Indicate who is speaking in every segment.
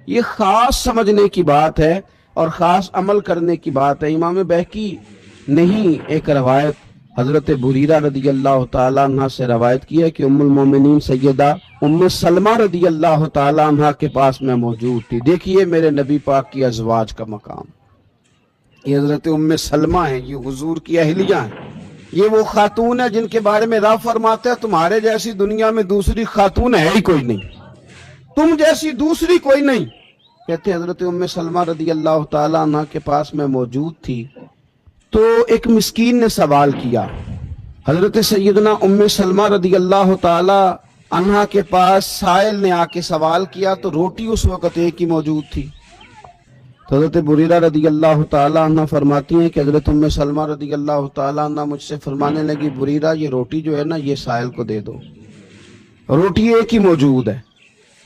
Speaker 1: یہ خاص سمجھنے کی بات ہے اور خاص عمل کرنے کی بات ہے۔ امام بہقی نے ہی ایک روایت حضرت بریرہ رضی اللہ تعالیٰ عنہ سے روایت کی ہے کہ ام المومنین سیدہ ام سلمہ رضی اللہ تعالیٰ عنہ کے پاس میں موجود تھی۔ دیکھیے میرے نبی پاک کی ازواج کا مقام، یہ حضرت ام سلمہ ہیں، یہ حضور کی اہلیہ ہیں، یہ وہ خاتون ہیں جن کے بارے میں رب فرماتا ہے تمہارے جیسی دنیا میں دوسری خاتون ہے ہی کوئی نہیں، تم جیسی دوسری کوئی نہیں۔ کہتے ہیں حضرت ام سلمہ رضی اللہ تعالیٰ عنہ کے پاس میں موجود تھی تو ایک مسکین نے سوال کیا۔ حضرت سیدنا ام سلمہ رضی اللہ تعالی عنہ کے پاس سائل نے آ کے سوال کیا تو روٹی اس وقت ایک ہی موجود تھی۔ تو حضرت بریرہ رضی اللہ تعالی عنہ فرماتی ہیں کہ حضرت ام سلمہ رضی اللہ تعالی عنہ مجھ سے فرمانے لگی بریرہ یہ روٹی جو ہے نا یہ سائل کو دے دو، روٹی ایک ہی موجود ہے۔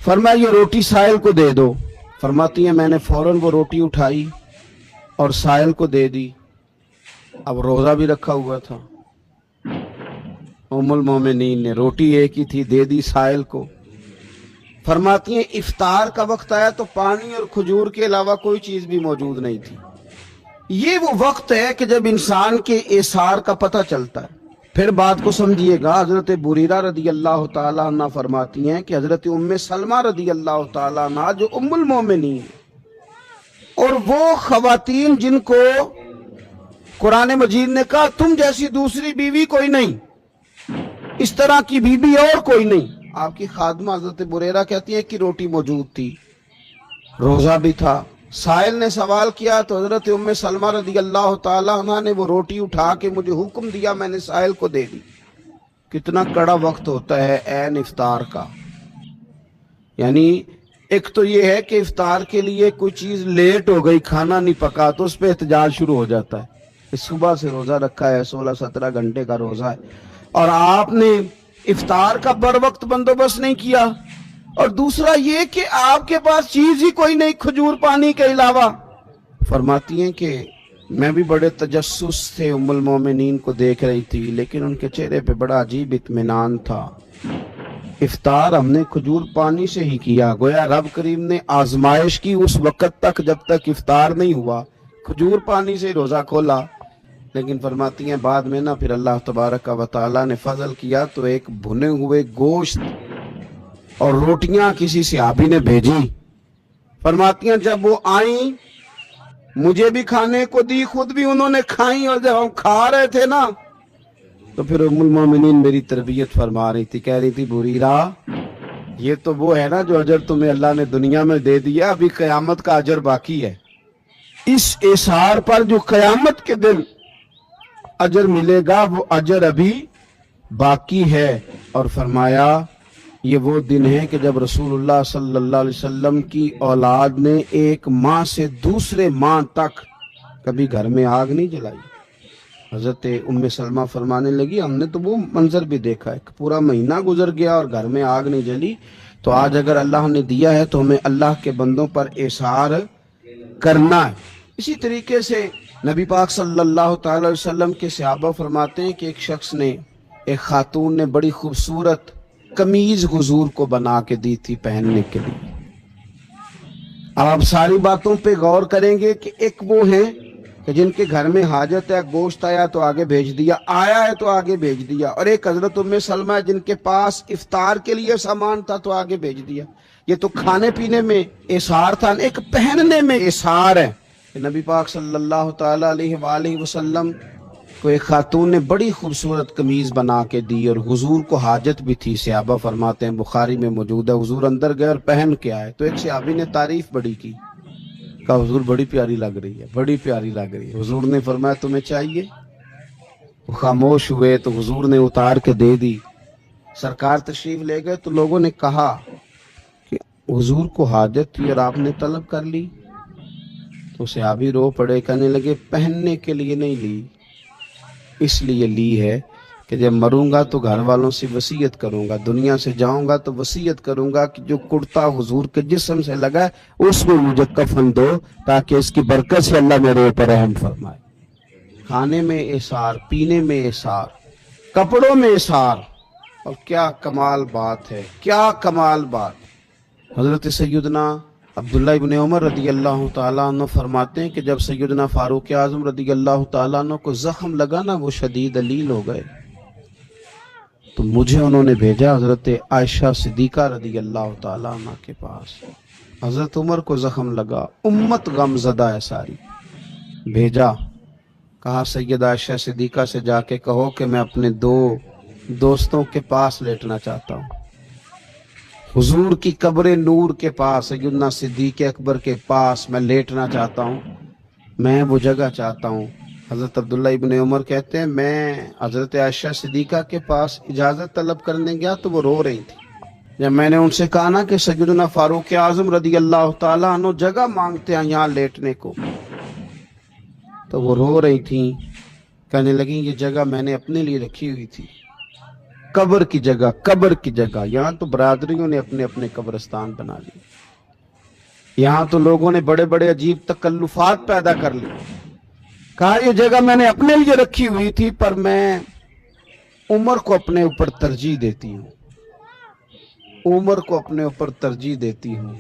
Speaker 1: فرمایا یہ روٹی سائل کو دے دو۔ فرماتی ہیں میں نے فوراً وہ روٹی اٹھائی اور سائل کو دے دی۔ اب روزہ بھی رکھا ہوا تھا، ام المومنین نے روٹی ایک ہی تھی دے دی سائل کو۔ فرماتی ہیں افطار کا وقت آیا تو پانی اور کھجور کے علاوہ کوئی چیز بھی موجود نہیں تھی۔ یہ وہ وقت ہے کہ جب انسان کے ایثار کا پتہ چلتا ہے۔ پھر بات کو سمجھیے گا، حضرت بریرہ رضی اللہ تعالیٰ عنہ فرماتی ہیں کہ حضرت ام سلمہ رضی اللہ تعالیٰ عنہ جو ام المومنین اور وہ خواتین جن کو قرآن مجید نے کہا تم جیسی دوسری بیوی کوئی نہیں، اس طرح کی بیوی اور کوئی نہیں، آپ کی خادمہ حضرت بریرہ کہتی ہیں کہ روٹی موجود تھی، روزہ بھی تھا۔ سائل نے سوال کیا تو حضرت ام سلمہ رضی اللہ تعالیٰ عنہ نے وہ روٹی اٹھا کے مجھے حکم دیا، میں نے سائل کو دے دی۔ کتنا کڑا وقت ہوتا ہے عین افطار کا، یعنی ایک تو یہ ہے کہ افطار کے لیے کوئی چیز لیٹ ہو گئی، کھانا نہیں پکا تو اس پہ احتجاج شروع ہو جاتا ہے، صبح سے روزہ رکھا ہے، 16-17 گھنٹے کا روزہ ہے اور آپ نے افطار کا بر وقت بندوبست نہیں کیا، اور دوسرا یہ کہ آپ کے پاس چیز ہی کوئی نہیں کھجور پانی کے علاوہ۔ فرماتی ہیں کہ میں بھی بڑے تجسس سے ام المومنین کو دیکھ رہی تھی لیکن ان کے چہرے پہ بڑا عجیب اطمینان تھا۔ افطار ہم نے کھجور پانی سے ہی کیا، گویا رب کریم نے آزمائش کی اس وقت تک جب تک افطار نہیں ہوا، کھجور پانی سے روزہ کھولا۔ لیکن فرماتی ہیں بعد میں نا پھر اللہ تبارک و تعالیٰ نے فضل کیا تو ایک بھنے ہوئے گوشت اور روٹیاں کسی صحابی نے بھیجی۔ فرماتی ہیں جب وہ آئیں مجھے بھی کھانے کو دی، خود بھی انہوں نے کھائیں، اور جب ہم کھا رہے تھے نا تو پھر ام المومنین میری تربیت فرما رہی تھی، کہہ رہی تھی بریرہ یہ تو وہ ہے نا جو اجر تمہیں اللہ نے دنیا میں دے دیا، ابھی قیامت کا اجر باقی ہے، اس ایثار پر جو قیامت کے دن اجر ملے گا وہ اجر ابھی باقی ہے۔ اور فرمایا یہ وہ دن ہے کہ جب رسول اللہ صلی اللہ علیہ وسلم کی اولاد نے ایک ماہ سے دوسرے ماہ تک کبھی گھر میں آگ نہیں جلائی۔ حضرت ام سلمہ فرمانے لگی ہم نے تو وہ منظر بھی دیکھا ہے، پورا مہینہ گزر گیا اور گھر میں آگ نہیں جلی، تو آج اگر اللہ نے دیا ہے تو ہمیں اللہ کے بندوں پر احسار کرنا ہے۔ اسی طریقے سے نبی پاک صلی اللہ تعالی علیہ وسلم کے صحابہ فرماتے ہیں کہ ایک شخص نے، ایک خاتون نے بڑی خوبصورت قمیض حضور کو بنا کے دی تھی پہننے کے لیے۔ اب آپ ساری باتوں پہ غور کریں گے کہ ایک وہ ہیں کہ جن کے گھر میں حاجت ہے، گوشت آیا تو آگے بھیج دیا، آیا ہے تو آگے بھیج دیا، اور ایک حضرت ام سلمہ ہے جن کے پاس افطار کے لیے سامان تھا تو آگے بھیج دیا۔ یہ تو کھانے پینے میں احسار تھا، ایک پہننے میں احسار ہے۔ نبی پاک صلی اللہ تعالیٰ علیہ وآلہ وسلم کو ایک خاتون نے بڑی خوبصورت قمیض بنا کے دی اور حضور کو حاجت بھی تھی۔ صحابہ فرماتے ہیں بخاری میں موجود ہے حضور اندر گئے اور پہن کے آئے تو ایک صحابی نے تعریف بڑی کی، کہا حضور بڑی پیاری لگ رہی ہے، بڑی پیاری لگ رہی ہے۔ حضور نے فرمایا تمہیں چاہیے؟ وہ خاموش ہوئے تو حضور نے اتار کے دے دی۔ سرکار تشریف لے گئے تو لوگوں نے کہا کہ حضور کو حاجت تھی اور آپ نے طلب کر لی، تو صحابی رو پڑے، کہنے لگے پہننے کے لیے نہیں لی، اس لیے لی ہے کہ جب مروں گا تو گھر والوں سے وصیت کروں گا، دنیا سے جاؤں گا تو وصیت کروں گا کہ جو کرتا حضور کے جسم سے لگا ہے اس میں مجھے کفن دو تاکہ اس کی برکت سے اللہ میرے اوپر رحم فرمائے۔ کھانے میں احسار، پینے میں احسار، کپڑوں میں احسار، اور کیا کمال بات ہے، کیا کمال بات۔ حضرت سیدنا عبداللہ ابن عمر رضی اللہ تعالیٰ عنہ فرماتے ہیں کہ جب سیدنا فاروق اعظم رضی اللہ تعالیٰ عنہ کو زخم لگا نا، وہ شدید علیل ہو گئے، تو مجھے انہوں نے بھیجا حضرت عائشہ صدیقہ رضی اللہ تعالیٰ عنہ کے پاس۔ حضرت عمر کو زخم لگا، امت غم زدہ ہے ساری، بھیجا، کہا سید عائشہ صدیقہ سے جا کے کہو کہ میں اپنے دو دوستوں کے پاس لیٹنا چاہتا ہوں، حضور کی قبر نور کے پاس، سیدنا صدیق اکبر کے پاس میں لیٹنا چاہتا ہوں، میں وہ جگہ چاہتا ہوں۔ حضرت عبداللہ ابن عمر کہتے ہیں میں حضرت عائشہ صدیقہ کے پاس اجازت طلب کرنے گیا تو وہ رو رہی تھی۔ جب میں نے ان سے کہا نا کہ سیدنا فاروق اعظم رضی اللہ تعالیٰ عنہ جگہ مانگتے ہیں یہاں لیٹنے کو، تو وہ رو رہی تھیں، کہنے لگیں یہ جگہ میں نے اپنے لیے رکھی ہوئی تھی، قبر کی جگہ، قبر کی جگہ۔ یہاں تو برادریوں نے اپنے اپنے قبرستان بنا لی، یہاں تو لوگوں نے بڑے بڑے عجیب تکلفات پیدا کر لی۔ کہا یہ جگہ میں نے اپنے لیے رکھی ہوئی تھی، پر میں عمر کو اپنے اوپر ترجیح دیتی ہوں، عمر کو اپنے اوپر ترجیح دیتی ہوں۔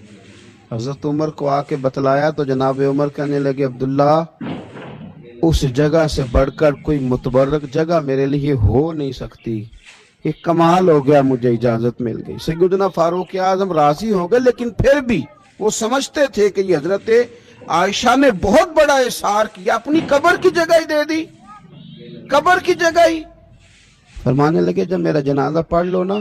Speaker 1: حضرت عمر کو آ کے بتلایا تو جناب عمر کہنے لگے عبداللہ اس جگہ سے بڑھ کر کوئی متبرک جگہ میرے لیے ہو نہیں سکتی، یہ کمال ہو گیا، مجھے اجازت مل گئی۔ سیدنا فاروق اعظم راضی ہو گئے، لیکن پھر بھی وہ سمجھتے تھے کہ یہ حضرت عائشہ نے بہت بڑا احسار کیا، اپنی قبر کی جگہ ہی دے دی، قبر کی جگہ ہی۔ فرمانے لگے جب میرا جنازہ پڑھ لو نا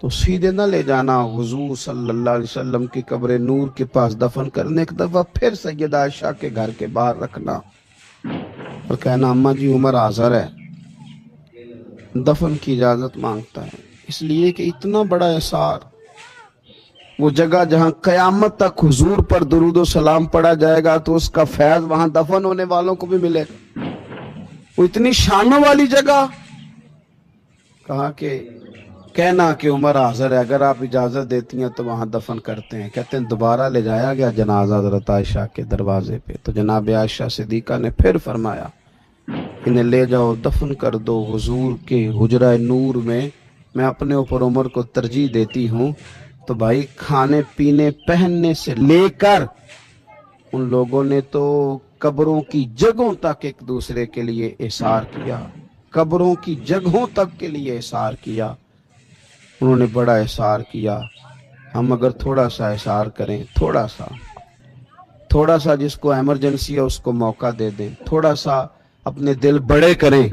Speaker 1: تو سیدھے نہ لے جانا حضور صلی اللہ علیہ وسلم کی قبر نور کے پاس دفن کرنے، ایک دفعہ پھر سیدہ عائشہ کے گھر کے باہر رکھنا اور کہنا اماں جی عمر حاضر ہے، دفن کی اجازت مانگتا ہے، اس لیے کہ اتنا بڑا احسار، وہ جگہ جہاں قیامت تک حضور پر درود و سلام پڑھا جائے گا تو اس کا فیض وہاں دفن ہونے والوں کو بھی ملے گا، وہ اتنی شانوں والی جگہ۔ کہا کہ کہنا کہ عمر حاضر ہے، اگر آپ اجازت دیتی ہیں تو وہاں دفن کرتے ہیں۔ کہتے ہیں دوبارہ لے جایا گیا جنازہ حضرت عائشہ کے دروازے پہ، تو جناب عائشہ صدیقہ نے پھر فرمایا انہیں لے جاؤ، دفن کر دو حضور کے حجرہ نور میں، میں اپنے اوپر عمر کو ترجیح دیتی ہوں۔ تو بھائی کھانے پینے پہننے سے لے کر ان لوگوں نے تو قبروں کی جگہوں تک ایک دوسرے کے لیے احسار کیا، قبروں کی جگہوں تک کے لیے احسار کیا، انہوں نے بڑا احسار کیا۔ ہم اگر تھوڑا سا احسار کریں، تھوڑا سا جس کو ایمرجنسی ہے اس کو موقع دے دیں، تھوڑا سا اپنے دل بڑے کریں،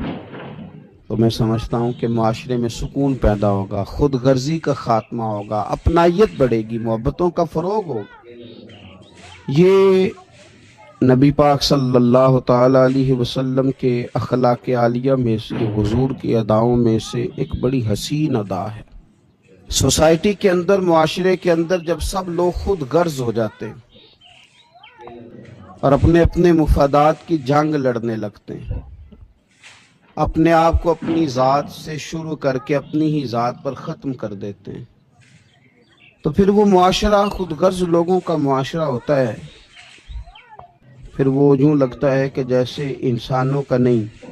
Speaker 1: تو میں سمجھتا ہوں کہ معاشرے میں سکون پیدا ہوگا، خود غرضی کا خاتمہ ہوگا، اپنائیت بڑھے گی، محبتوں کا فروغ ہوگا۔ یہ نبی پاک صلی اللہ تعالی علیہ وسلم کے اخلاق عالیہ میں سے، حضور کی اداؤں میں سے ایک بڑی حسین ادا ہے۔ سوسائٹی کے اندر، معاشرے کے اندر جب سب لوگ خود غرض ہو جاتے ہیں اور اپنے اپنے مفادات کی جنگ لڑنے لگتے ہیں، اپنے آپ کو اپنی ذات سے شروع کر کے اپنی ہی ذات پر ختم کر دیتے ہیں، تو پھر وہ معاشرہ خود غرض لوگوں کا معاشرہ ہوتا ہے، پھر وہ یوں لگتا ہے کہ جیسے انسانوں کا نہیں،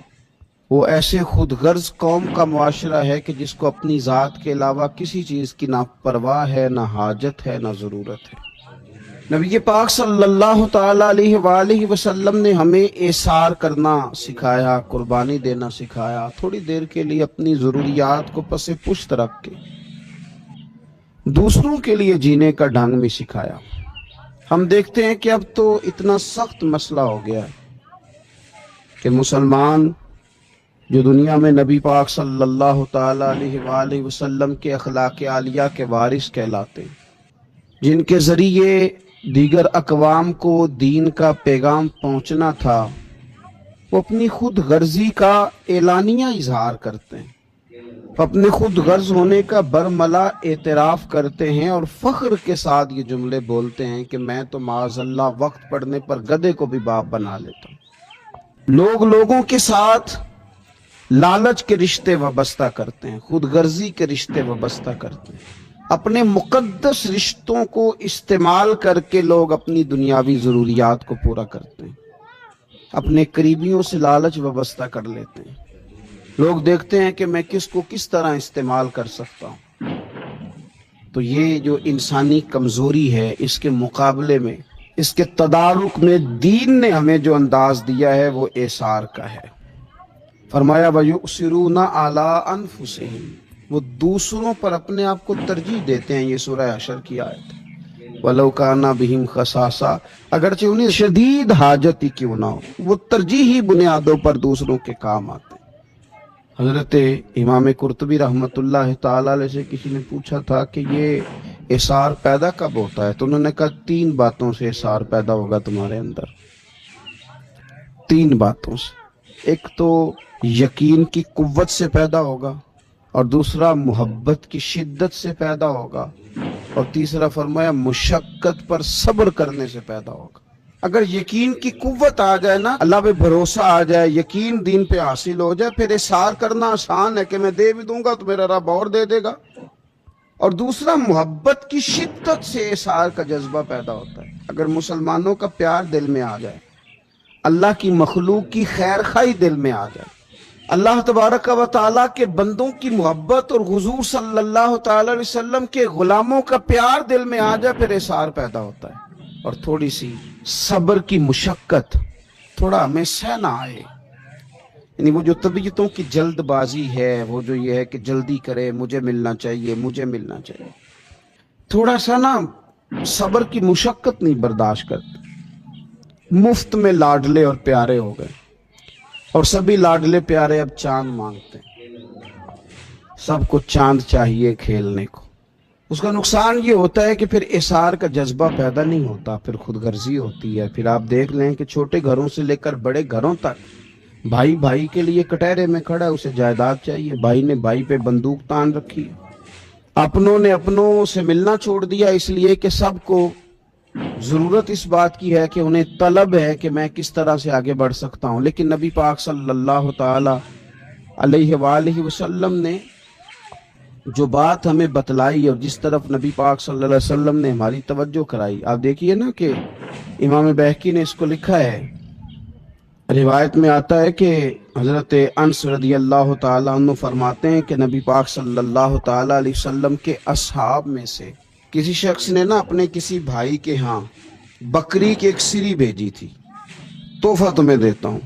Speaker 1: وہ ایسے خود غرض قوم کا معاشرہ ہے کہ جس کو اپنی ذات کے علاوہ کسی چیز کی نہ پرواہ ہے، نہ حاجت ہے، نہ ضرورت ہے۔ نبی پاک صلی اللہ تعالی علیہ وآلہ وسلم نے ہمیں احسار کرنا سکھایا، قربانی دینا سکھایا، تھوڑی دیر کے لیے اپنی ضروریات کو پس پشت رکھ کے دوسروں کے لیے جینے کا ڈھنگ بھی سکھایا۔ ہم دیکھتے ہیں کہ اب تو اتنا سخت مسئلہ ہو گیا ہے کہ مسلمان جو دنیا میں نبی پاک صلی اللہ تعالی علیہ وآلہ وسلم کے اخلاق عالیہ کے وارث کہلاتے ہیں، جن کے ذریعے دیگر اقوام کو دین کا پیغام پہنچنا تھا، وہ اپنی خود غرضی کا اعلانیہ اظہار کرتے ہیں، اپنے خود غرض ہونے کا برملا اعتراف کرتے ہیں اور فخر کے ساتھ یہ جملے بولتے ہیں کہ میں تو معاذ اللہ وقت پڑنے پر گدھے کو بھی باپ بنا لیتا ہوں۔ لوگ لوگوں کے ساتھ لالچ کے رشتے وابستہ کرتے ہیں، خود غرضی کے رشتے وابستہ کرتے ہیں، اپنے مقدس رشتوں کو استعمال کر کے لوگ اپنی دنیاوی ضروریات کو پورا کرتے ہیں، اپنے قریبیوں سے لالچ وابستہ کر لیتے ہیں۔ لوگ دیکھتے ہیں کہ میں کس کو کس طرح استعمال کر سکتا ہوں، تو یہ جو انسانی کمزوری ہے، اس کے مقابلے میں، اس کے تدارک میں دین نے ہمیں جو انداز دیا ہے وہ ایثار کا ہے۔ فرمایا وَيُؤْثِرُونَ عَلَىٰ أَنفُسِهِمْ، وہ دوسروں پر اپنے آپ کو ترجیح دیتے ہیں۔ یہ سورہ حشر کی آیت ہے۔ وَلَوْ كَانَ بِهِمْ خَصَاصَةٌ، اگرچہ انہیں شدید حاجت ہی کیوں نہ ہو، وہ ترجیحی بنیادوں پر دوسروں کے کام آتے ہیں۔ حضرت امام قرطبی رحمۃ اللہ تعالی علیہ سے کسی نے پوچھا تھا کہ یہ اثار پیدا کب ہوتا ہے، تو انہوں نے کہا 3 باتوں سے اثار پیدا ہوگا تمہارے اندر، 3 باتوں سے۔ ایک تو یقین کی قوت سے پیدا ہوگا، اور دوسرا محبت کی شدت سے پیدا ہوگا، اور تیسرا فرمایا مشقت پر صبر کرنے سے پیدا ہوگا۔ اگر یقین کی قوت آ جائے نا، اللہ پہ بھروسہ آ جائے، یقین دین پہ حاصل ہو جائے، پھر اثار کرنا آسان ہے کہ میں دے بھی دوں گا تو میرا رب اور دے دے گا۔ اور دوسرا محبت کی شدت سے اثار کا جذبہ پیدا ہوتا ہے۔ اگر مسلمانوں کا پیار دل میں آ جائے، اللہ کی مخلوق کی خیر خواہی دل میں آ جائے، اللہ تبارک و تعالیٰ کے بندوں کی محبت اور حضور صلی اللہ تعالی علیہ وسلم کے غلاموں کا پیار دل میں آ جائے، پھر اثار پیدا ہوتا ہے۔ اور تھوڑی سی صبر کی مشقت، تھوڑا ہمیں سہنا آئے، یعنی وہ جو طبیعتوں کی جلد بازی ہے، وہ جو یہ ہے کہ جلدی کرے، مجھے ملنا چاہیے، مجھے ملنا چاہیے، تھوڑا سا نا صبر کی مشقت نہیں برداشت کرتے۔ مفت میں لاڈلے اور پیارے ہو گئے، اور سبھی لاڈلے پیارے اب چاند مانگتے ہیں، سب کو چاند چاہیے کھیلنے کو۔ اس کا نقصان یہ ہوتا ہے کہ پھر اثار کا جذبہ پیدا نہیں ہوتا، پھر خود غرضی ہوتی ہے۔ پھر آپ دیکھ لیں کہ چھوٹے گھروں سے لے کر بڑے گھروں تک، بھائی بھائی کے لیے کٹہرے میں کھڑا ہے، اسے جائیداد چاہیے، بھائی نے بھائی پہ بندوق تان رکھی ہے، اپنوں نے اپنوں سے ملنا چھوڑ دیا، اس لیے کہ سب کو ضرورت اس بات کی ہے کہ انہیں طلب ہے کہ میں کس طرح سے آگے بڑھ سکتا ہوں۔ لیکن نبی پاک صلی اللہ تعالی علیہ وآلہ وسلم نے جو بات ہمیں بتلائی اور جس طرف نبی پاک صلی اللہ علیہ وسلم نے ہماری توجہ کرائی، آپ دیکھیے نا کہ امام بہقی نے اس کو لکھا ہے، روایت میں آتا ہے کہ حضرت انس رضی اللہ تعالیٰ عنہ فرماتے ہیں کہ نبی پاک صلی اللہ تعالیٰ علیہ وسلم کے اصحاب میں سے کسی شخص نے نا اپنے کسی بھائی کے ہاں بکری کی ایک سری بھیجی تھی، تحفہ تمہیں دیتا ہوں۔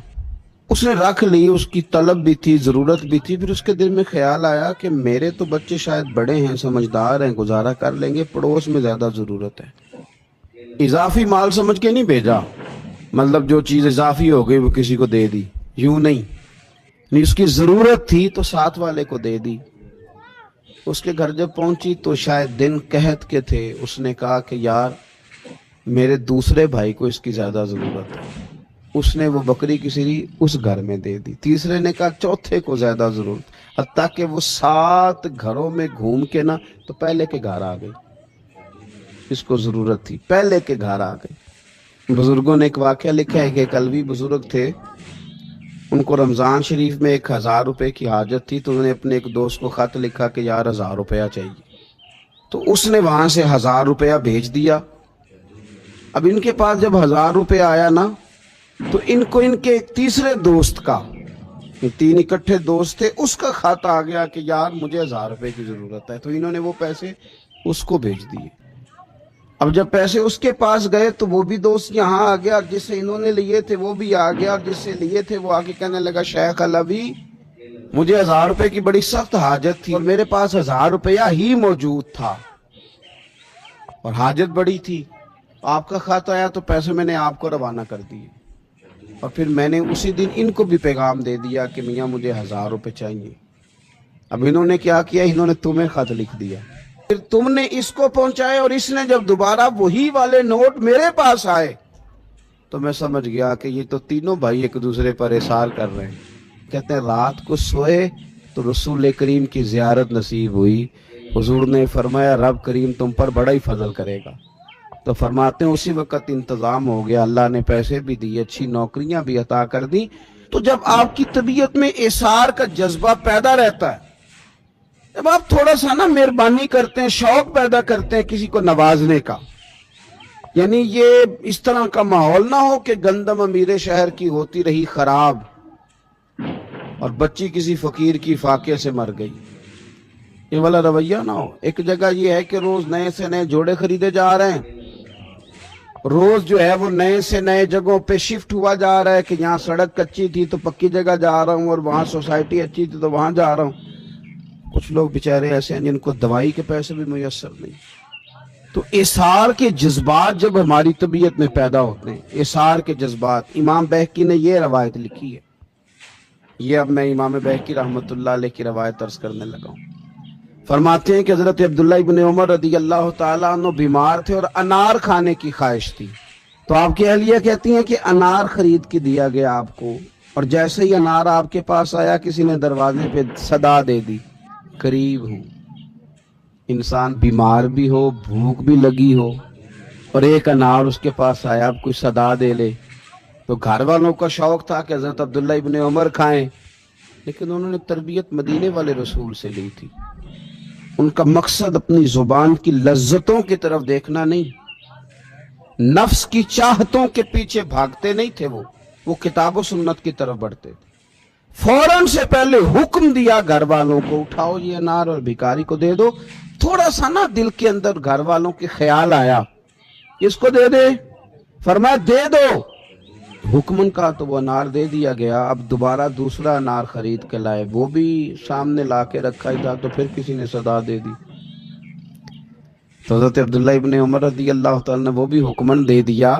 Speaker 1: اس نے رکھ لی، اس کی طلب بھی تھی، ضرورت بھی تھی۔ پھر اس کے دل میں خیال آیا کہ میرے تو بچے شاید بڑے ہیں، سمجھدار ہیں، گزارا کر لیں گے، پڑوس میں زیادہ ضرورت ہے۔ اضافی مال سمجھ کے نہیں بھیجا، مطلب جو چیز اضافی ہو گئی وہ کسی کو دے دی، یوں نہیں، اس کی ضرورت تھی تو ساتھ والے کو دے دی۔ اس کے گھر جب پہنچی تو شاید دن قحط کے تھے، اس نے کہا کہ یار میرے دوسرے بھائی کو اس کی زیادہ ضرورت ہے۔ اس نے وہ بکری کی سری اس گھر میں دے دی۔ تیسرے نے کہا چوتھے کو زیادہ ضرورت، حتیٰ کہ وہ 7 گھروں میں گھوم کے نا تو پہلے کے گھر آ گئی، اس کو ضرورت تھی، پہلے کے گھر آ گئی۔ بزرگوں نے ایک واقعہ لکھا ہے کہ ایک علوی بزرگ تھے، ان کو رمضان شریف میں 1000 روپے کی حاجت تھی، تو انہوں نے اپنے ایک دوست کو خط لکھا کہ یار 1000 روپیہ چاہیے، تو اس نے وہاں سے 1000 روپیہ بھیج دیا۔ اب ان کے پاس جب 1000 روپیہ آیا نا تو ان کو ان کے تیسرے دوست کا، 3 اکٹھے دوست تھے، اس کا خط آ گیا کہ یار مجھے 1000 روپے کی ضرورت ہے، تو انہوں نے وہ پیسے اس کو بھیج دیے۔ اب جب پیسے اس کے پاس گئے تو وہ بھی دوست یہاں آ گیا، اور جس سے انہوں نے لیے تھے وہ بھی آ گیا، اور جس سے لیے تھے وہ آگے کہنے لگا شیخ علوی مجھے 1000 روپے کی بڑی سخت حاجت تھی، اور میرے پاس 1000 روپیہ ہی موجود تھا، اور حاجت بڑی تھی، آپ کا خط آیا تو پیسے میں نے آپ کو روانہ کر دیے، اور پھر میں نے اسی دن ان کو بھی پیغام دے دیا کہ میاں مجھے 1000 روپے چاہیے۔ اب انہوں نے کیا کیا، انہوں نے تمہیں خط لکھ دیا، پھر تم نے اس کو پہنچائے، اور اس نے جب دوبارہ وہی والے نوٹ میرے پاس آئے تو میں سمجھ گیا کہ یہ تو تینوں بھائی ایک دوسرے پر اثار کر رہے ہیں۔ کہتے ہیں رات کو سوئے تو رسول کریم کی زیارت نصیب ہوئی، حضور نے فرمایا رب کریم تم پر بڑا ہی فضل کرے گا، تو فرماتے ہیں اسی وقت انتظام ہو گیا، اللہ نے پیسے بھی دیے، اچھی نوکریاں بھی عطا کر دی۔ تو جب آپ کی طبیعت میں اثار کا جذبہ پیدا رہتا ہے، جب آپ تھوڑا سا نا مہربانی کرتے ہیں، شوق پیدا کرتے ہیں کسی کو نوازنے کا، یعنی یہ اس طرح کا ماحول نہ ہو کہ گندم امیر شہر کی ہوتی رہی خراب اور بچی کسی فقیر کی فاقے سے مر گئی، یہ والا رویہ نہ ہو۔ ایک جگہ یہ ہے کہ روز نئے سے نئے جوڑے خریدے جا رہے ہیں، روز جو ہے وہ نئے سے نئے جگہوں پہ شفٹ ہوا جا رہا ہے کہ یہاں سڑک کچی تھی تو پکی جگہ جا رہا ہوں، اور وہاں سوسائٹی اچھی تھی تو وہاں جا رہا ہوں۔ کچھ لوگ بیچارے ایسے ہیں جن کو دوائی کے پیسے بھی میسر نہیں۔ تو اثار کے جذبات جب ہماری طبیعت میں پیدا ہوتے ہیں، اثار کے جذبات، امام بہقی نے یہ روایت لکھی ہے، یہ اب میں امام بہقی رحمۃ اللہ علیہ کی روایت عرض کرنے لگا ہوں۔ فرماتے ہیں کہ حضرت عبداللہ ابن عمر رضی اللہ تعالیٰ عنہ بیمار تھے اور انار کھانے کی خواہش تھی، تو آپ کی اہلیہ کہتی ہیں کہ انار خرید کے دیا گیا آپ کو، اور جیسے ہی انار آپ کے پاس آیا کسی نے دروازے پہ صدا دے دی، قریب ہوں۔ انسان بیمار بھی ہو، بھوک بھی لگی ہو، اور ایک انار اس کے پاس آیا، اب کوئی صدا دے لے، تو گھر والوں کا شوق تھا کہ حضرت عبداللہ ابن عمر کھائیں، لیکن انہوں نے تربیت مدینے والے رسول سے لی تھی۔ ان کا مقصد اپنی زبان کی لذتوں کی طرف دیکھنا نہیں، نفس کی چاہتوں کے پیچھے بھاگتے نہیں تھے، وہ کتاب و سنت کی طرف بڑھتے تھے۔ فوراً سے پہلے حکم دیا گھر والوں کو، اٹھاؤ یہ انار اور بھکاری کو دے دو۔ تھوڑا سا نا دل کے اندر گھر والوں کے خیال آیا، اس کو دے دے، فرمایا دے دو، حکمن کا تو وہ انار دے دیا گیا۔ اب دوبارہ دوسرا انار خرید کے لائے، وہ بھی سامنے لا کے رکھا ہی تھا، تو پھر کسی نے صدا دے دی، تو حضرت عبداللہ ابن عمر رضی اللہ تعالیٰ نے وہ بھی حکمن دے دیا،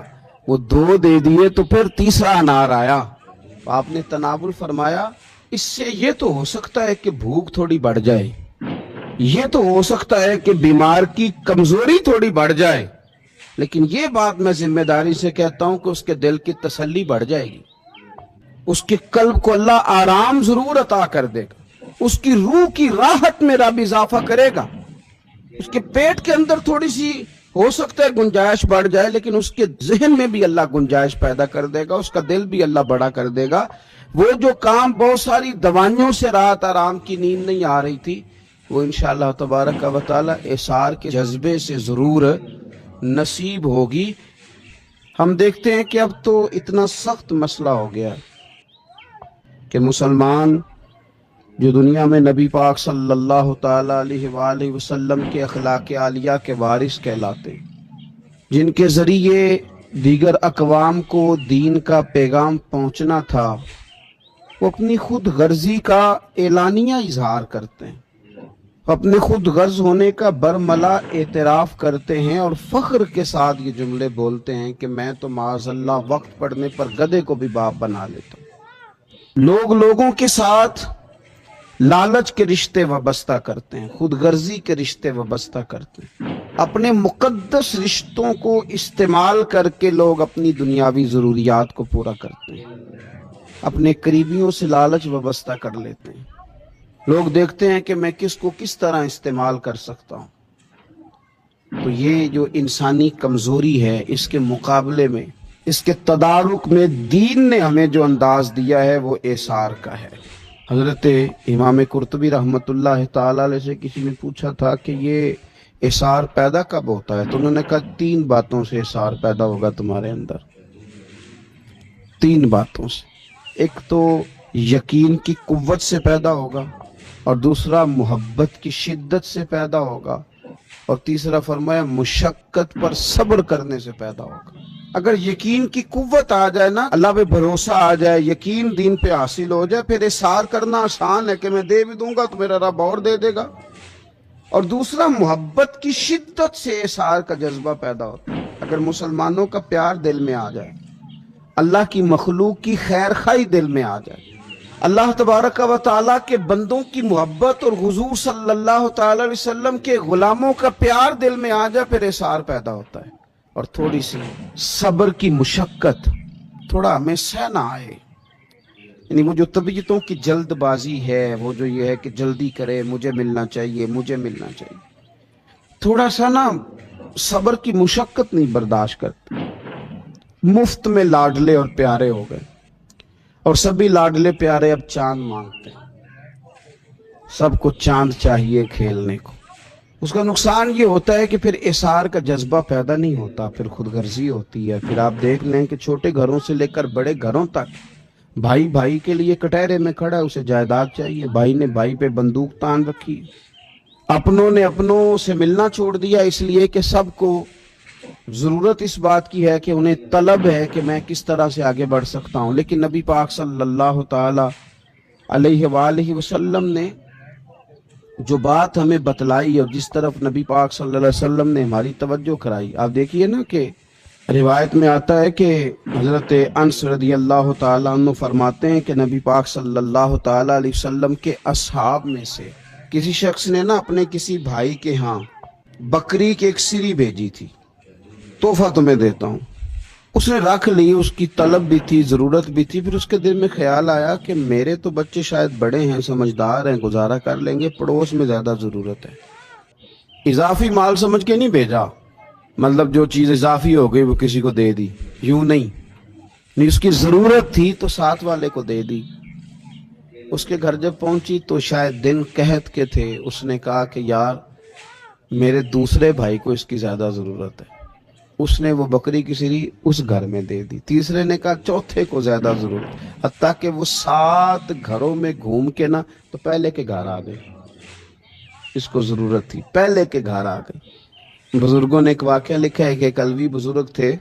Speaker 1: وہ دو دے دیے، تو پھر تیسرا انار آیا۔ آپ نے تناول فرمایا، اس سے یہ تو ہو سکتا ہے کہ بھوک تھوڑی بڑھ جائے، یہ تو ہو سکتا ہے کہ بیمار کی کمزوری تھوڑی بڑھ جائے، لیکن یہ بات میں ذمہ داری سے کہتا ہوں کہ اس کے دل کی تسلی بڑھ جائے گی، اس کے قلب کو اللہ آرام ضرور عطا کر دے گا، اس کی روح کی راحت میں رب اضافہ کرے گا، اس کے پیٹ کے اندر تھوڑی سی ہو سکتا ہے گنجائش بڑھ جائے، لیکن اس کے ذہن میں بھی اللہ گنجائش پیدا کر دے گا، اس کا دل بھی اللہ بڑا کر دے گا۔ وہ جو کام بہت ساری دوائیوں سے رات آرام کی نیند نہیں آ رہی تھی، وہ انشاءاللہ تبارک و تعالی اثار کے جذبے سے ضرور نصیب ہوگی۔ ہم دیکھتے ہیں کہ اب تو اتنا سخت مسئلہ ہو گیا کہ مسلمان جو دنیا میں نبی پاک صلی اللہ تعالی علیہ وآلہ وسلم کے اخلاق عالیہ کے وارث کہلاتے ہیں، جن کے ذریعے دیگر اقوام کو دین کا پیغام پہنچنا تھا، وہ اپنی خود غرضی کا اعلانیہ اظہار کرتے ہیں، اپنے خود غرض ہونے کا برملا اعتراف کرتے ہیں، اور فخر کے ساتھ یہ جملے بولتے ہیں کہ میں تو معاذ اللہ وقت پڑنے پر گدھے کو بھی باپ بنا لیتا ہوں۔ لوگ لوگوں کے ساتھ لالچ کے رشتے وابستہ کرتے ہیں، خود غرضی کے رشتے وابستہ کرتے ہیں، اپنے مقدس رشتوں کو استعمال کر کے لوگ اپنی دنیاوی ضروریات کو پورا کرتے ہیں، اپنے قریبیوں سے لالچ وابستہ کر لیتے ہیں۔ لوگ دیکھتے ہیں کہ میں کس کو کس طرح استعمال کر سکتا ہوں۔ تو یہ جو انسانی کمزوری ہے، اس کے مقابلے میں، اس کے تدارک میں دین نے ہمیں جو انداز دیا ہے وہ ایثار کا ہے۔ حضرت امام قرطبی رحمۃ اللہ تعالی علیہ سے کسی نے پوچھا تھا کہ یہ ایثار پیدا کب ہوتا ہے، تو انہوں نے کہا 3 باتوں سے ایثار پیدا ہوگا تمہارے اندر، 3 باتوں سے۔ ایک تو یقین کی قوت سے پیدا ہوگا، اور دوسرا محبت کی شدت سے پیدا ہوگا، اور تیسرا فرمایا مشقت پر صبر کرنے سے پیدا ہوگا۔ اگر یقین کی قوت آ جائے نا، اللہ پہ بھروسہ آ جائے، یقین دین پہ حاصل ہو جائے، پھر اثار کرنا آسان ہے کہ میں دے بھی دوں گا تو میرا رب اور دے دے گا۔ اور دوسرا محبت کی شدت سے اثار کا جذبہ پیدا ہوتا ہے۔ اگر مسلمانوں کا پیار دل میں آ جائے، اللہ کی مخلوق کی خیر خواہی دل میں آ جائے، اللہ تبارک و تعالیٰ کے بندوں کی محبت اور حضور صلی اللہ تعالی علیہ وسلم کے غلاموں کا پیار دل میں آ جائے، پھر اثار پیدا ہوتا ہے۔ اور تھوڑی سی صبر کی مشقت تھوڑا ہمیں سہنا آئے، یعنی وہ جو طبیعتوں کی جلد بازی ہے، وہ جو یہ ہے کہ جلدی کرے، مجھے ملنا چاہیے، مجھے ملنا چاہیے، تھوڑا سا نا صبر کی مشقت نہیں برداشت کرتے۔ مفت میں لاڈلے اور پیارے ہو گئے، اور سبھی لاڈلے پیارے اب چاند مانگتے ہیں، سب کو چاند چاہیے کھیلنے کو۔ اس کا نقصان یہ ہوتا ہے کہ پھر اثار کا جذبہ پیدا نہیں ہوتا، پھر خود غرضی ہوتی ہے۔ پھر آپ دیکھ لیں کہ چھوٹے گھروں سے لے کر بڑے گھروں تک، بھائی بھائی کے لیے کٹہرے میں کھڑا ہے، اسے جائیداد چاہیے، بھائی نے بھائی پہ بندوق تان رکھی، اپنوں نے اپنوں سے ملنا چھوڑ دیا اس لیے کہ سب کو ضرورت اس بات کی ہے کہ انہیں طلب ہے کہ میں کس طرح سے آگے بڑھ سکتا ہوں. لیکن نبی پاک صلی اللہ تعالی علیہ وآلہ وسلم نے جو بات ہمیں بتلائی اور جس طرف نبی پاک صلی اللہ علیہ وسلم نے ہماری توجہ کرائی، آپ دیکھیے نا کہ روایت میں آتا ہے کہ حضرت انس رضی اللہ تعالیٰ عنہ فرماتے ہیں کہ نبی پاک صلی اللہ تعالیٰ علیہ وسلم کے اصحاب میں سے کسی شخص نے نا اپنے کسی بھائی کے ہاں بکری کی ایک سری بھیجی تھی، تحفہ تمہیں دیتا ہوں. اس نے رکھ لی، اس کی طلب بھی تھی، ضرورت بھی تھی. پھر اس کے دل میں خیال آیا کہ میرے تو بچے شاید بڑے ہیں، سمجھدار ہیں، گزارا کر لیں گے، پڑوس میں زیادہ ضرورت ہے. اضافی مال سمجھ کے نہیں بھیجا، مطلب جو چیز اضافی ہو گئی وہ کسی کو دے دی، یوں نہیں، اس کی ضرورت تھی تو ساتھ والے کو دے دی. اس کے گھر جب پہنچی تو شاید دن قحط کے تھے. اس نے کہا کہ یار میرے دوسرے بھائی کو اس کی زیادہ ضرورت ہے. اس نے وہ بکری کی سری اس گھر میں دے دی. تیسرے نے کہا چوتھے کو زیادہ ضرورت، حتیٰ کہ وہ 7 گھروں میں گھوم کے نا تو پہلے کے گھر آ گئے. اس کو ضرورت تھی، پہلے کے گھر آ گئے. بزرگوں نے ایک واقعہ لکھا ہے کہ ایک علوی بزرگ تھے،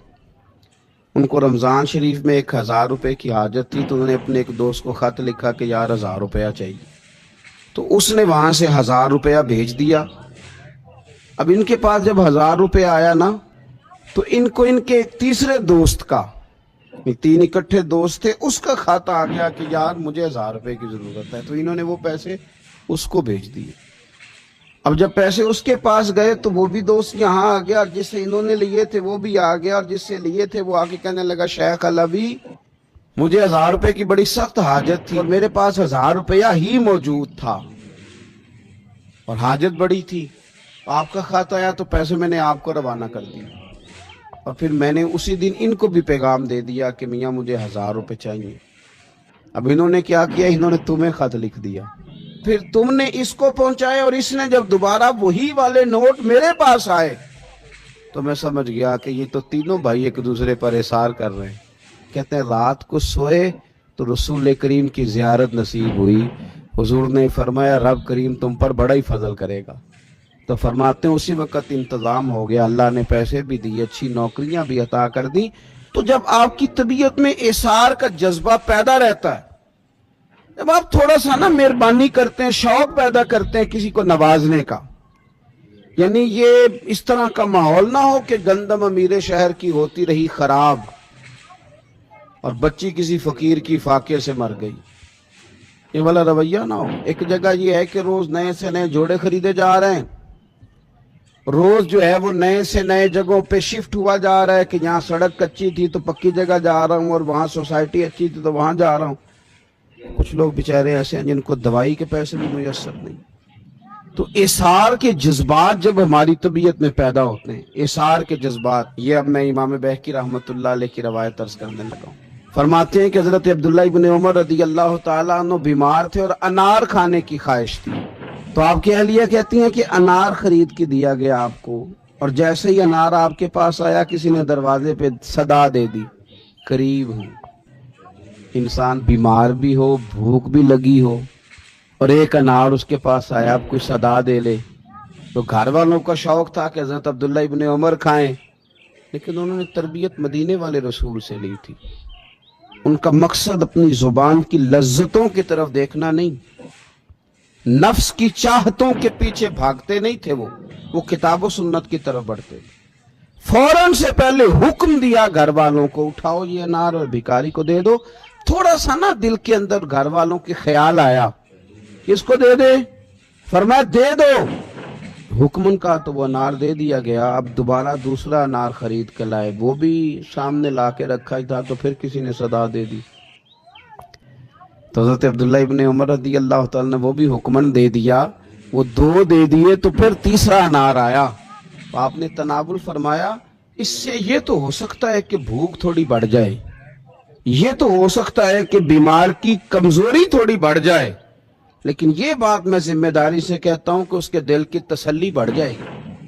Speaker 1: ان کو رمضان شریف میں 1000 روپے کی حاجت تھی. تو انہوں نے اپنے ایک دوست کو خط لکھا کہ یار 1000 روپیہ چاہیے. تو اس نے وہاں سے 1000 روپیہ بھیج دیا. اب ان کے پاس جب 1000 روپیہ آیا نا تو ان کو ان کے تیسرے دوست کا، 3 اکٹھے دوست تھے، اس کا خط آ گیا کہ یار مجھے 1000 روپے کی ضرورت ہے. تو انہوں نے وہ پیسے اس کو بھیج دیے. اب جب پیسے اس کے پاس گئے تو وہ بھی دوست یہاں آ گیا، اور جس سے انہوں نے لیے تھے وہ بھی آ گیا، اور جس سے لیے تھے وہ آگے کہنے لگا شیخ علوی مجھے 1000 روپے کی بڑی سخت حاجت تھی اور میرے پاس 1000 روپیہ ہی موجود تھا اور حاجت بڑی تھی. آپ کا خط آیا تو پیسے میں نے آپ کو روانہ کر دیا، اور پھر میں نے اسی دن ان کو بھی پیغام دے دیا کہ میاں مجھے 1000 روپے چاہیے. اب انہوں نے کیا کیا، انہوں نے تمہیں خط لکھ دیا، پھر تم نے اس کو پہنچائے، اور اس نے جب دوبارہ وہی والے نوٹ میرے پاس آئے تو میں سمجھ گیا کہ یہ تو تینوں بھائی ایک دوسرے پر احسار کر رہے ہیں. کہتے ہیں رات کو سوئے تو رسول کریم کی زیارت نصیب ہوئی. حضور نے فرمایا رب کریم تم پر بڑا ہی فضل کرے گا. تو فرماتے ہیں اسی وقت انتظام ہو گیا، اللہ نے پیسے بھی دیے، اچھی نوکریاں بھی عطا کر دی. تو جب آپ کی طبیعت میں احسار کا جذبہ پیدا رہتا ہے، جب آپ تھوڑا سا نا مہربانی کرتے ہیں، شوق پیدا کرتے ہیں کسی کو نوازنے کا، یعنی یہ اس طرح کا ماحول نہ ہو کہ گندم امیر شہر کی ہوتی رہی خراب اور بچی کسی فقیر کی فاقے سے مر گئی، یہ والا رویہ نہ ہو. ایک جگہ یہ ہے کہ روز نئے سے نئے جوڑے خریدے جا رہے ہیں، روز جو ہے وہ نئے سے نئے جگہوں پہ شفٹ ہوا جا رہا ہے کہ یہاں سڑک کچی تھی تو پکی جگہ جا رہا ہوں، اور وہاں سوسائٹی اچھی تھی تو وہاں جا رہا ہوں. کچھ لوگ بیچارے ایسے ہیں جن کو دوائی کے پیسے بھی میسر نہیں. تو احسار کے جذبات جب ہماری طبیعت میں پیدا ہوتے ہیں، احسار کے جذبات، یہ اب میں امام بہقی رحمۃ اللہ علیہ کی روایت عرض کرنے لگا ہوں. فرماتے ہیں کہ حضرت عبداللہ ابن عمر رضی اللہ تعالیٰ عنہ بیمار تھے اور انار کھانے کی خواہش تھی. تو آپ کی اہلیہ کہتی ہیں کہ انار خرید کے دیا گیا آپ کو، اور جیسے ہی انار آپ کے پاس آیا کسی نے دروازے پہ صدا دے دی قریب ہوں. انسان بیمار بھی ہو، بھوک بھی لگی ہو، اور ایک انار اس کے پاس آیا، اب کوئی صدا دے لے. تو گھر والوں کا شوق تھا کہ حضرت عبداللہ ابن عمر کھائیں، لیکن انہوں نے تربیت مدینے والے رسول سے لی تھی. ان کا مقصد اپنی زبان کی لذتوں کی طرف دیکھنا نہیں، نفس کی چاہتوں کے پیچھے بھاگتے نہیں تھے. وہ کتاب و سنت کی طرف بڑھتے تھے. فوراً سے پہلے حکم دیا گھر والوں کو اٹھاؤ یہ انار اور بھکاری کو دے دو. تھوڑا سا نا دل کے اندر گھر والوں کے خیال آیا کس کو دے دے، فرمایا دے دو. حکم کا تو وہ انار دے دیا گیا. اب دوبارہ دوسرا انار خرید کے لائے، وہ بھی سامنے لا کے رکھا ہی تھا، تو پھر کسی نے صدا دے دی. تو حضرت عبداللہ ابن عمر رضی اللہ تعالیٰ نے وہ بھی حکمن دے دیا، وہ 2 دے دیے. تو پھر تیسرا انار آیا، تو آپ نے تناول فرمایا اس سے یہ تو ہو سکتا ہے کہ بھوک تھوڑی بڑھ جائے، یہ تو ہو سکتا ہے کہ بیمار کی کمزوری تھوڑی بڑھ جائے، لیکن یہ بات میں ذمہ داری سے کہتا ہوں کہ اس کے دل کی تسلی بڑھ جائے گی،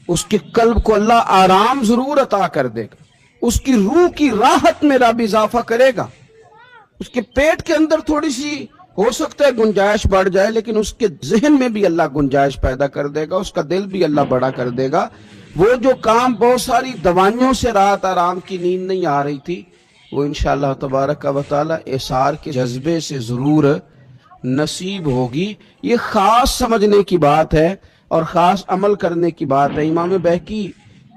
Speaker 1: اس کے قلب کو اللہ آرام ضرور عطا کر دے گا، اس کی روح کی راحت میں رب اضافہ کرے گا، اس کے پیٹ کے اندر تھوڑی سی ہو سکتا ہے گنجائش بڑھ جائے، لیکن اس کے ذہن میں بھی اللہ گنجائش پیدا کر دے گا، اس کا دل بھی اللہ بڑا کر دے گا۔ وہ جو کام بہت ساری دوائیوں سے رات آرام کی نیند نہیں آ رہی تھی، وہ انشاءاللہ تبارک و تعالی احسار کے جذبے سے ضرور نصیب ہوگی۔ یہ خاص سمجھنے کی بات ہے اور خاص عمل کرنے کی بات ہے۔ امام بہقی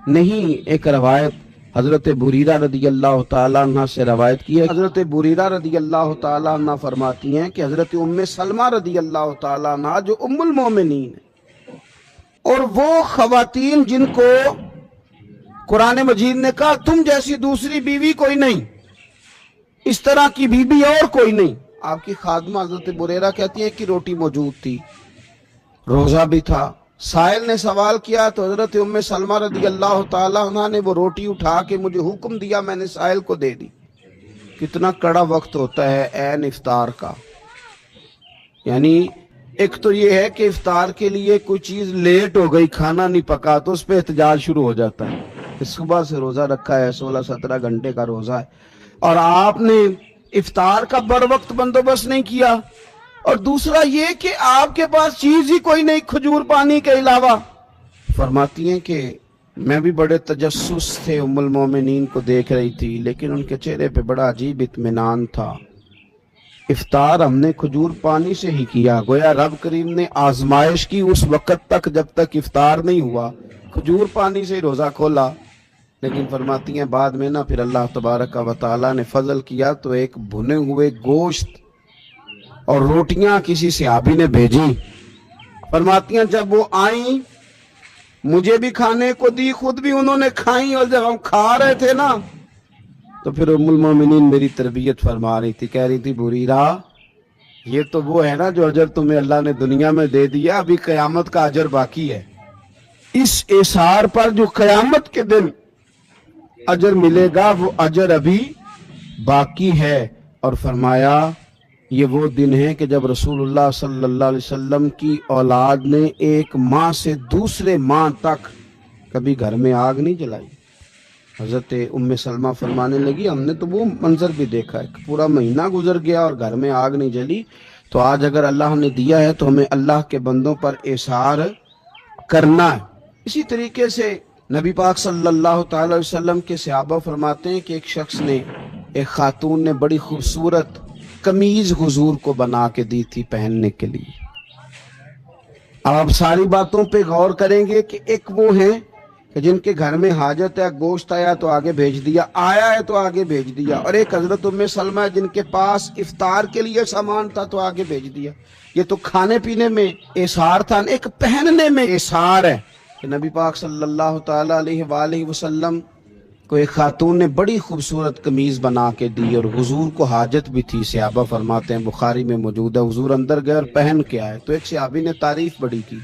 Speaker 1: نہیں ایک روایت حضرت بریرہ رضی اللہ تعالیٰ عنہ سے روایت کی ہے۔ حضرت بریرہ رضی اللہ تعالیٰ عنہ فرماتی ہیں کہ حضرت ام سلمہ رضی اللہ تعالیٰ عنہ جو ام المومنین ہے، اور وہ خواتین جن کو قرآن مجید نے کہا تم جیسی دوسری بیوی کوئی نہیں، اس طرح کی بیوی اور کوئی نہیں، آپ کی خادمہ حضرت بریرہ کہتی ہے کہ روٹی موجود تھی، روزہ بھی تھا۔ سائل نے سوال کیا تو حضرت ام سلمہ رضی اللہ تعالیٰ عنہ نے وہ روٹی اٹھا کے مجھے حکم دیا، میں نے سائل کو دے دی۔ کتنا کڑا وقت ہوتا ہے عین افطار کا، یعنی ایک تو یہ ہے کہ افطار کے لیے کوئی چیز لیٹ ہو گئی، کھانا نہیں پکا تو اس پہ احتجاج شروع ہو جاتا ہے کہ صبح سے روزہ رکھا ہے، 16-17 گھنٹے کا روزہ ہے، اور آپ نے افطار کا بر وقت بندوبست نہیں کیا، اور دوسرا یہ کہ آپ کے پاس چیز ہی کوئی نہیں کھجور پانی کے علاوہ۔ فرماتی ہیں کہ میں بھی بڑے تجسس سے ام المومنین کو دیکھ رہی تھی، لیکن ان کے چہرے پہ بڑا عجیب اطمینان تھا۔ افطار ہم نے کھجور پانی سے ہی کیا، گویا رب کریم نے آزمائش کی اس وقت تک جب تک افطار نہیں ہوا، کھجور پانی سے ہی روزہ کھولا۔ لیکن فرماتی ہیں بعد میں پھر اللہ تبارک و تعالیٰ نے فضل کیا تو ایک بھنے ہوئے گوشت اور روٹیاں کسی صحابی نے بھیجی۔ فرماتی ہیں جب وہ آئیں مجھے بھی کھانے کو دی، خود بھی انہوں نے کھائیں، اور جب ہم کھا رہے تھے تو پھر ام المومنین میری تربیت فرما رہی تھی، کہہ رہی تھی بریرہ یہ تو وہ ہے جو اجر تمہیں اللہ نے دنیا میں دے دیا، ابھی قیامت کا اجر باقی ہے، اس احسار پر جو قیامت کے دن اجر ملے گا وہ اجر ابھی باقی ہے۔ اور فرمایا یہ وہ دن ہے کہ جب رسول اللہ صلی اللہ علیہ وسلم کی اولاد نے ایک ماہ سے دوسرے ماہ تک کبھی گھر میں آگ نہیں جلائی۔ حضرت ام سلمہ فرمانے لگی ہم نے تو وہ منظر بھی دیکھا ہے کہ پورا مہینہ گزر گیا اور گھر میں آگ نہیں جلی، تو آج اگر اللہ نے دیا ہے تو ہمیں اللہ کے بندوں پر احسار کرنا ہے۔ اسی طریقے سے نبی پاک صلی اللہ تعالی وسلم کے صحابہ فرماتے ہیں کہ ایک شخص نے، ایک خاتون نے بڑی خوبصورت قمیض حضور کو بنا کے دی تھی پہننے کے لیے۔ آپ ساری باتوں پہ غور کریں گے کہ ایک وہ ہیں کہ جن کے گھر میں حاجت ہے، گوشت آیا تو آگے بھیج دیا، آیا ہے تو آگے بھیج دیا، اور ایک حضرت ام سلمہ ہے جن کے پاس افطار کے لیے سامان تھا تو آگے بھیج دیا۔ یہ تو کھانے پینے میں احسار تھا، ایک پہننے میں احسار ہے کہ نبی پاک صلی اللہ تعالی علیہ وآلہ وسلم کو ایک خاتون نے بڑی خوبصورت قمیض بنا کے دی، اور حضور کو حاجت بھی تھی۔ صحابہ فرماتے ہیں بخاری میں موجود ہے حضور اندر گئے اور پہن کے آئے تو ایک صحابی نے تعریف بڑی کی،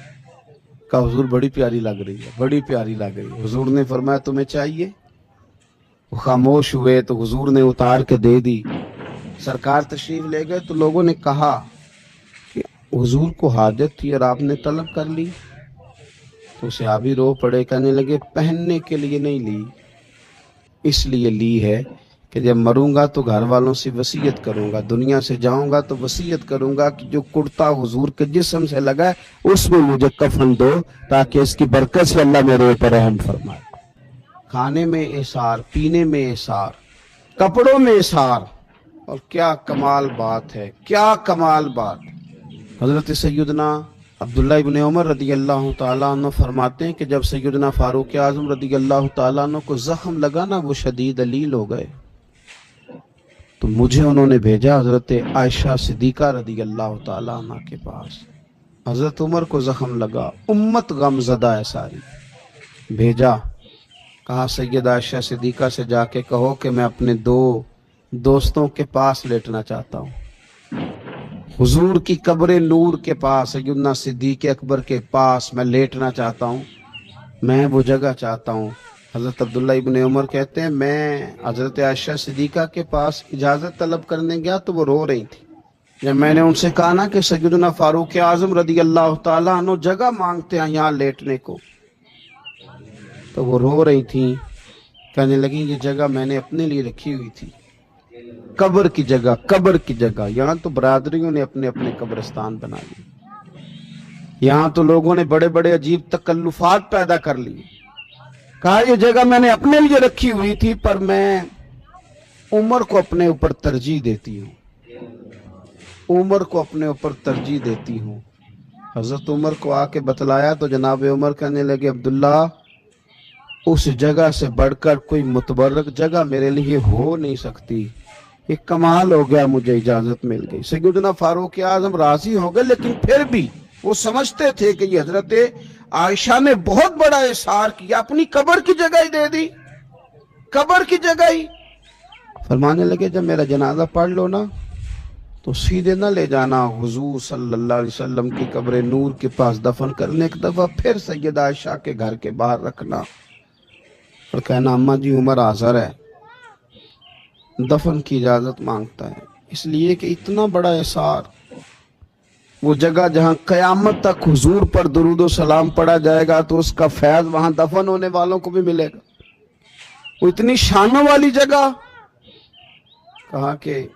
Speaker 1: کہا حضور بڑی پیاری لگ رہی ہے، بڑی پیاری لگ رہی ہے۔ حضور نے فرمایا تمہیں چاہیے؟ وہ خاموش ہوئے تو حضور نے اتار کے دے دی۔ سرکار تشریف لے گئے تو لوگوں نے کہا کہ حضور کو حاجت تھی اور آپ نے طلب کر لی، تو صحابی رو پڑے، کہنے لگے پہننے کے لیے نہیں لی، اس لیے لی ہے کہ جب مروں گا تو گھر والوں سے وصیت کروں گا، دنیا سے جاؤں گا تو وصیت کروں گا کہ جو کرتا حضور کے جسم سے لگا ہے اس میں مجھے کفن دو تاکہ اس کی برکت سے اللہ میرے اوپر رحم فرمائے۔ کھانے میں احسار، پینے میں احسار، کپڑوں میں احسار، اور کیا کمال بات ہے، کیا کمال بات۔ حضرت سیدنا عبداللہ ابن عمر رضی اللہ تعالیٰ عنہ فرماتے ہیں کہ جب سیدنا فاروق اعظم رضی اللہ تعالیٰ عنہ کو زخم لگا وہ شدید علیل ہو گئے، تو مجھے انہوں نے بھیجا حضرت عائشہ صدیقہ رضی اللہ تعالیٰ عنہ کے پاس۔ حضرت عمر کو زخم لگا، امت غم زدہ ہے ساری، بھیجا، کہا سید عائشہ صدیقہ سے جا کے کہو کہ میں اپنے دو دوستوں کے پاس لیٹنا چاہتا ہوں، حضور کی قبر نور کے پاس، سیدنا صدیق اکبر کے پاس میں لیٹنا چاہتا ہوں، میں وہ جگہ چاہتا ہوں۔ حضرت عبداللہ ابن عمر کہتے ہیں میں حضرت عائشہ صدیقہ کے پاس اجازت طلب کرنے گیا تو وہ رو رہی تھی۔ جب میں نے ان سے کہا کہ سیدنا فاروق اعظم رضی اللہ تعالیٰ عنہ جگہ مانگتے ہیں یہاں لیٹنے کو، تو وہ رو رہی تھیں، کہنے لگیں یہ جگہ میں نے اپنے لیے رکھی ہوئی تھی، قبر کی جگہ یہاں تو برادریوں نے اپنے اپنے قبرستان بنا لی، یہاں تو لوگوں نے بڑے بڑے عجیب تکلفات پیدا کر لی، کہا یہ جگہ میں نے اپنے لیے رکھی ہوئی تھی پر میں عمر کو اپنے اوپر ترجیح دیتی ہوں، حضرت عمر کو آ کے بتلایا تو جناب عمر کہنے لگے عبداللہ اس جگہ سے بڑھ کر کوئی متبرک جگہ میرے لیے ہو نہیں سکتی، ایک کمال ہو گیا، مجھے اجازت مل گئی۔ سیدنا فاروق اعظم راضی ہو گئے، لیکن پھر بھی وہ سمجھتے تھے کہ یہ حضرت عائشہ نے بہت بڑا احسان کیا، اپنی قبر کی جگہ ہی دے دی، قبر کی جگہ ہی۔ فرمانے لگے جب میرا جنازہ پڑھ لو نا تو سیدھے نہ لے جانا حضور صلی اللہ علیہ وسلم کی قبر نور کے پاس دفن کرنے، ایک دفعہ پھر سیدہ عائشہ کے گھر کے باہر رکھنا اور کہنا اماں جی عمر حاضر ہے، دفن کی اجازت مانگتا ہے، اس لیے کہ اتنا بڑا اثار، وہ جگہ جہاں قیامت تک حضور پر درود و سلام پڑھا جائے گا تو اس کا فیض وہاں دفن ہونے والوں کو بھی ملے گا، وہ اتنی شانوں والی جگہ۔ کہا کہ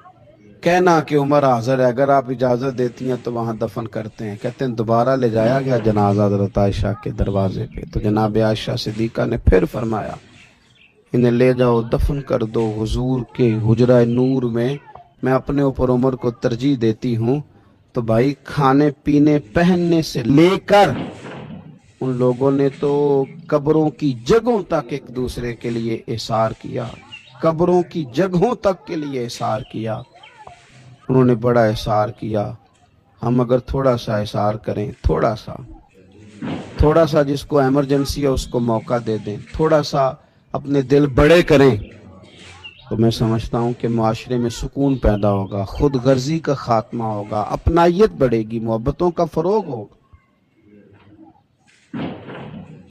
Speaker 1: کہنا کہ عمر حاضر ہے، اگر آپ اجازت دیتی ہیں تو وہاں دفن کرتے ہیں۔ کہتے ہیں دوبارہ لے جایا گیا جنازہ حضرت عائشہ کے دروازے پہ، تو جناب عائشہ صدیقہ نے پھر فرمایا انہیں لے جاؤ دفن کر دو حضور کے حجرہ نور میں، میں اپنے اوپر عمر کو ترجیح دیتی ہوں۔ تو بھائی کھانے پینے پہننے سے لے کر ان لوگوں نے تو قبروں کی جگہوں تک ایک دوسرے کے لیے احسار کیا، قبروں کی جگہوں تک کے لیے احسار کیا، انہوں نے بڑا احسار کیا۔ ہم اگر تھوڑا سا احسار کریں، تھوڑا سا جس کو ایمرجنسی ہے اس کو موقع دے دیں، تھوڑا سا اپنے دل بڑے کریں، تو میں سمجھتا ہوں کہ معاشرے میں سکون پیدا ہوگا، خود غرضی کا خاتمہ ہوگا، اپنائیت بڑھے گی، محبتوں کا فروغ ہوگا۔